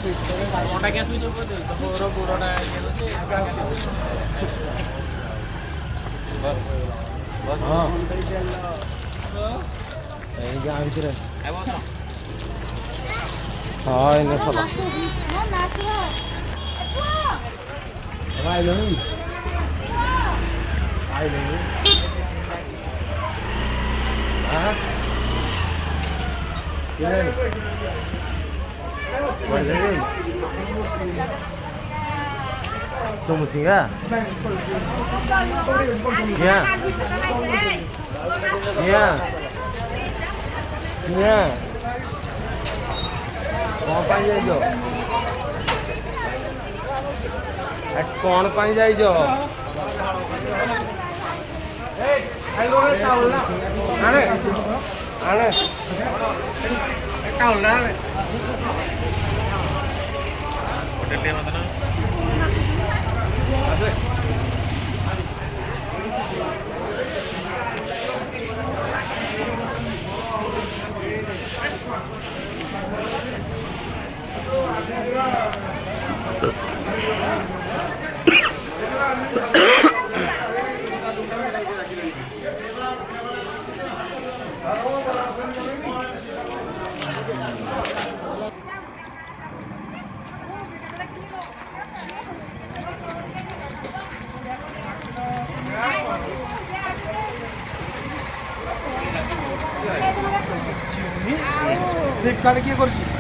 मोटा क्या स्विच ऊपर दे तो पूरा पूरा ना ये तो बस हां ए जा ভিতরে আই বল हां इने चलो हां नाचो भाई नहीं आई नहीं हां ये Walaupun itu musiknya, ya, ya, ya, कौन पाई जाई जो, कौन पाई जाई जो, आने, आने, tahu lah. Hotel mana tu? Ada. Flipkart किए करছি